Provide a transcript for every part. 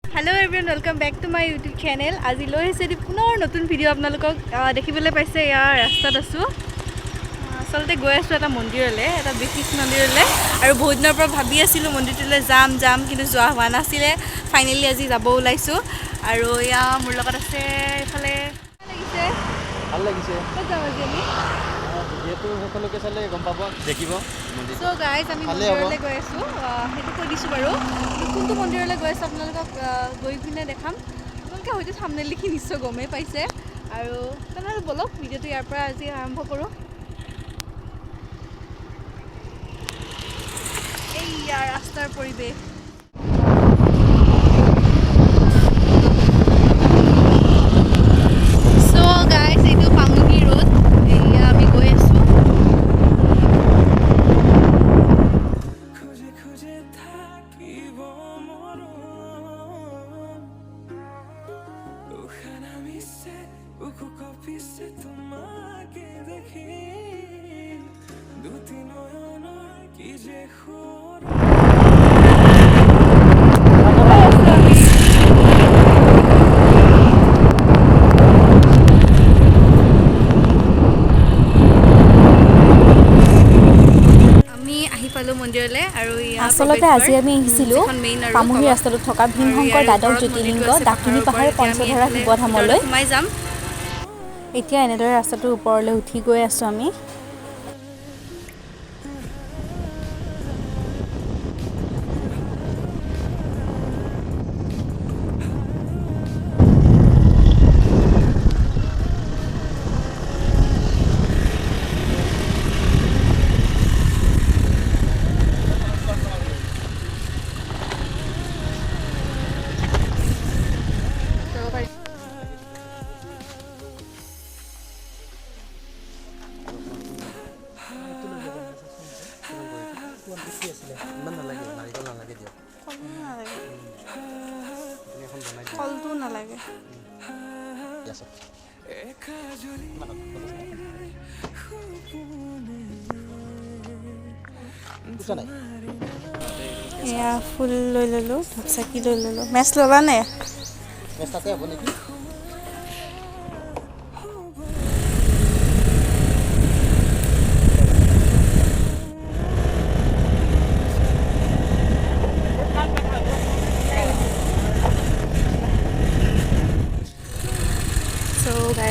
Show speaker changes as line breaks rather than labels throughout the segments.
Hello everyone, welcome back to my YouTube channel. আজি লৈ আহিছে পুনৰ নতুন ভিডিঅ' আপোনালোকক দেখিবলৈ পাইছে ইয়াৰ ৰাস্তাত আছো আসলতে গৈ আছো এটা মন্দিৰলৈ এটা বিশেষ মন্দিৰলৈ আৰু বহুত দিনৰ পৰা ভাবি আছিলো মন্দিৰটোলৈ যাম কিন্তু যোৱা হোৱা নাছিলে ফাইনালি আজি যাব ওলাইছো আৰু ইয়া মোৰ লগত আছে ইফালে ভাল লাগিছে ক'ত যাব আজি যেটো সকলোকে চালে গম পাব দেখিব মন্দিৰ সো গাইস আমি মন্দিৰলৈ গৈ আছো হেতু কৈ দিছো বাৰু কোনটো মন্দিৰলৈ গৈ আছো আপোনালোকক গৈ পিনে দেখাম আপোনালোকে হয়তো থাম্বনেইল লিখি নিশ্চয় গমেই পাইছে আৰু তেনেহ'লে বলক ভিডিঅ'টো ইয়াৰ পৰা আজি আৰম্ভ কৰোঁ এই ইয়াৰ ৰাস্তাৰ পৰিৱেশ
আসলতে আজি আমি আহিছিলোঁ পামহি ৰাস্তাটোত থকা ভীমশংকৰ দ্বাদশ জ্যোতিৰ্লিংগ ডাকিনী পাহাৰ পঞ্চধৰা শিৱধামলৈ
সোমাই যাম
এতিয়া এনেদৰে ৰাস্তাটোৰ ওপৰলৈ উঠি গৈ আছোঁ আমি
ফলটো নালাগে
এয়া ফুল লৈ ল'লোঁ ধূপচাকি লৈ ল'লোঁ মেচ ল'লা নে
মেচ তাতে হ'ব নেকি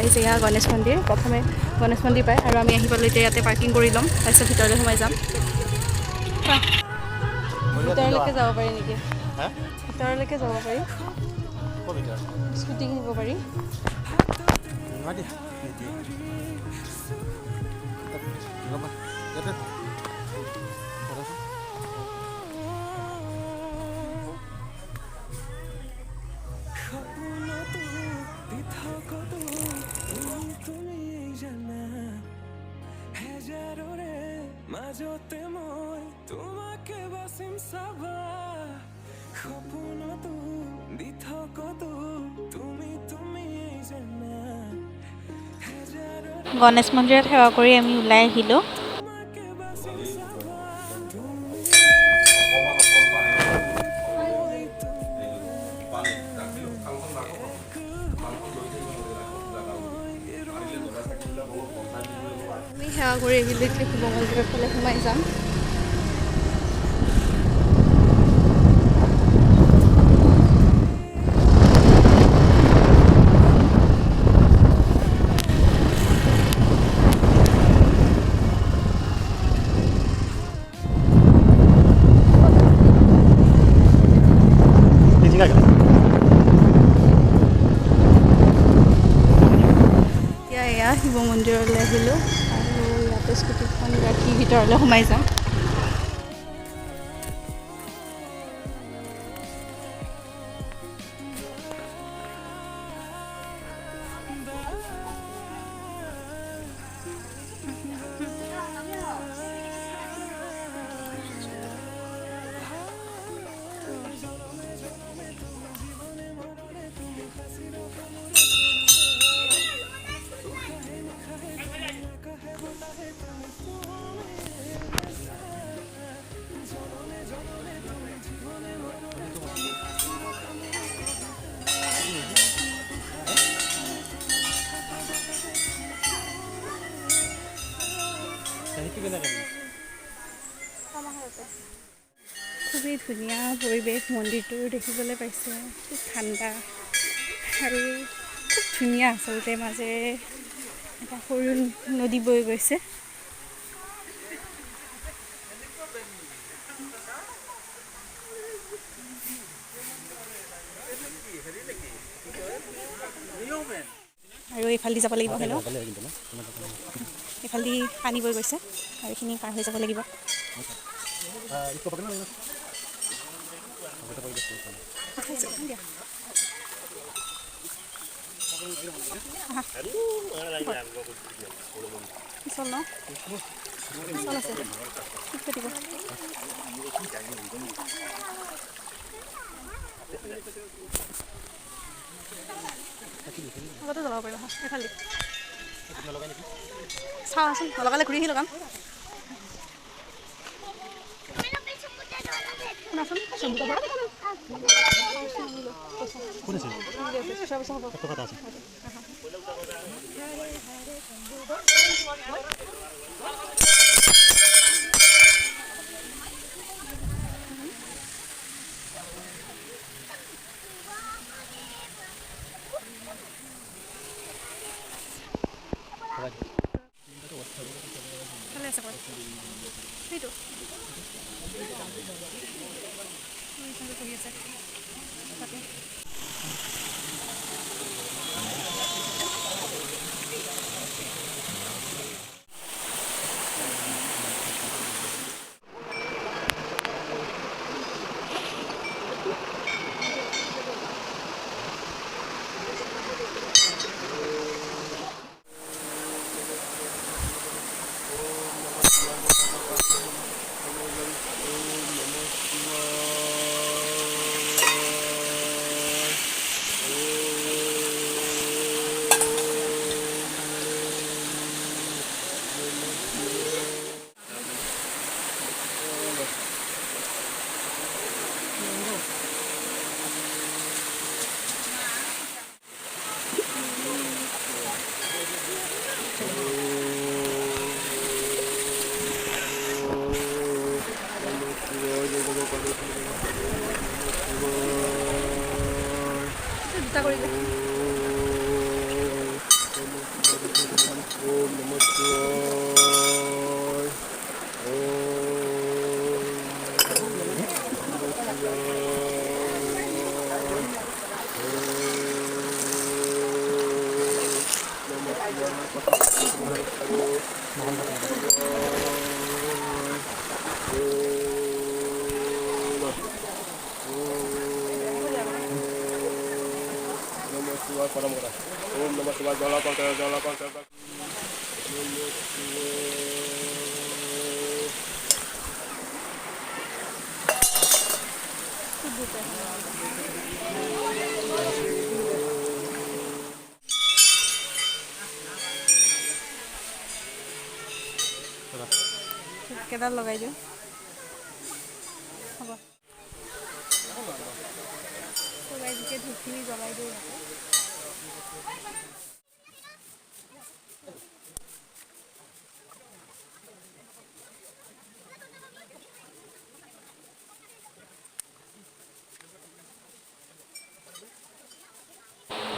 গাইজ এয়া গণেশ মন্দিৰ প্ৰথমে গণেশ মন্দিৰ পায় আৰু আমি আহি পালোঁ এতিয়া ইয়াতে পাৰ্কিং কৰি ল'ম তাৰপিছত ভিতৰলৈ সোমাই যাম ভিতৰলৈকে যাব পাৰি নেকি ভিতৰলৈকে যাব পাৰি স্কুটি কিনিব পাৰি মাজতে মই তোমাকে বাসিম সাবা সপোনতো দি থাকতো তুমি জানা
গণেশ মন্দিৰত সেৱা কৰি আমি ওলাই আহিলোঁ
সেৱা কৰি আহিলোঁ এতিয়া শিৱ মন্দিৰৰ ফালে সোমাই যাম এতিয়া শিৱ মন্দিৰলৈ আহিলোঁ আৰু ইয়াতে স্কুটিখন ৰাখি ভিতৰলৈ সোমাই যাম খুবেই ধুনীয়া পৰিৱেশ মন্দিৰটো দেখিবলৈ পাইছে খুব ঠাণ্ডা আৰু খুব ধুনীয়া আচলতে মাজেৰে এটা সৰু নদী বৈ গৈছে আৰু এইফালে যাব লাগিব হেনো এইফালে পানী বৈ গৈছে আৰু এইখিনি পাৰ হৈ যাব লাগিব চল ন চল আছে আগতে যাব পাৰিবা এইফালে চাওঁচোন নলগালে ঘূৰি আহি লগাম ভালে আছে বাৰু সেইটো কৰি আছে তাতে দুটা কৰি দে
Om Namah Shivaya Jala Pankaj
কেইডাল লগাই দিওঁ হ'ব লগাই দিকে ধূপখিনি জ্বলাই দিওঁ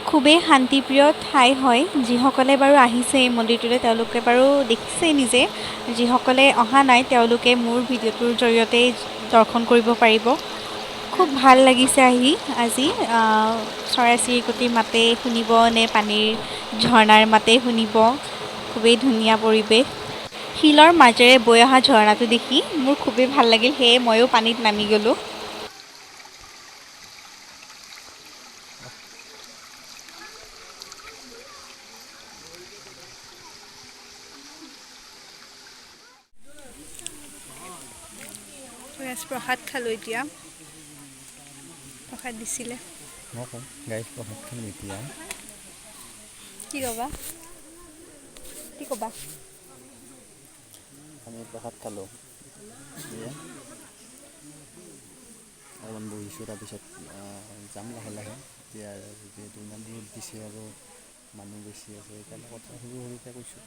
খুবেই শান্তিপ্ৰিয় ঠাই হয় যিসকলে বাৰু আহিছে এই মন্দিৰটোলৈ তেওঁলোকে বাৰু দেখিছেই নিজে যিসকলে অহা নাই তেওঁলোকে মোৰ ভিডিঅ'টোৰ জৰিয়তেই দৰ্শন কৰিব পাৰিব খুব ভাল লাগিছে আহি আজি চৰাই চিৰিকটিৰ মাতেই শুনিব নে পানীৰ ঝৰ্ণাৰ মাতেই শুনিব খুবেই ধুনীয়া পৰিৱেশ শিলৰ মাজেৰে বৈ অহা ঝৰ্ণাটো দেখি মোৰ খুবেই ভাল লাগিল সেয়ে ময়ো পানীত নামি গ'লোঁ
প্ৰসাদ খালোঁ এতিয়া প্ৰসাদ দিছিলে
গাইজ প্ৰসাদ খালোঁ এতিয়া
কি ক'বা
আমি প্ৰসাদ খালোঁ এতিয়া অকণমান বহিছোঁ তাৰপিছত যাম লাহে লাহে এতিয়া যিহেতু ইমান দূৰত দিছে আৰু মানুহ বেছি আছে সেইকাৰণে কথা সৰু সৰুকৈ কৈছোঁ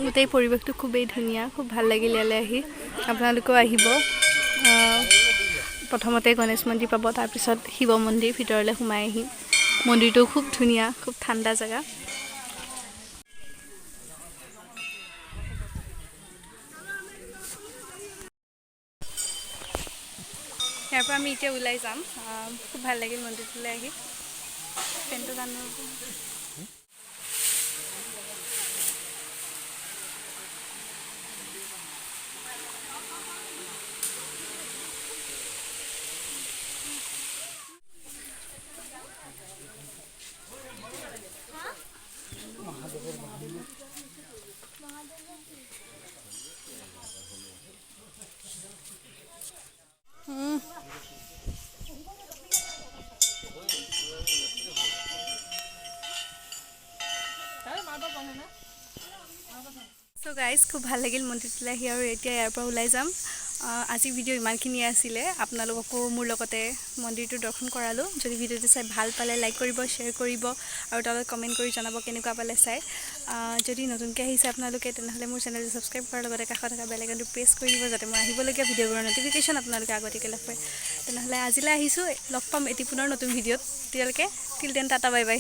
গোটেই পৰিৱেশটো খুবেই ধুনীয়া, খুব ভাল লাগিল ইয়ালৈ আহি। আপোনালোকেও আহিব। প্ৰথমতে গণেশ মন্দিৰ পাব, তাৰপিছত শিৱ মন্দিৰ ভিতৰলৈ সোমাই আহি। মন্দিৰটো খুব ধুনীয়া, খুব ঠাণ্ডা জেগা। ইয়াৰ পৰা আমি এতিয়া ওলাই যাম। খুব ভাল লাগিল মন্দিৰটোলৈ আহি। পেণ্টটো জানো চ' গাইজ, খুব ভাল লাগিল মন্দিৰটোলৈ আহি আৰু এতিয়া ইয়াৰ পৰা ওলাই যাম। আজি ভিডিঅ' ইমানখিনিয়ে আছিলে। আপোনালোককো মোৰ লগতে মন্দিৰটো দৰ্শন কৰালোঁ। যদি ভিডিঅ'টো চাই ভাল পালে লাইক কৰিব, শ্বেয়াৰ কৰিব আৰু তলত কমেণ্ট কৰি জনাব কেনেকুৱা পালে চাই। যদি নতুনকৈ আহিছে আপোনালোকে, তেনেহ'লে মোৰ চেনেলটো ছাবস্ক্ৰাইব কৰাৰ লগতে কাষত থকা বেল আইকনটো প্ৰেছ কৰি দিব, যাতে মই আহিবলগীয়া ভিডিঅ'বোৰৰ ন'টিফিকেশ্যন আপোনালোকে আগতীয়াকৈ লাভ কৰে। তেনেহ'লে আজিলৈ আহিছোঁ। লগ পাম এটি পুনৰ নতুন ভিডিঅ'ত। তেতিয়ালৈকে till then tata bye bye.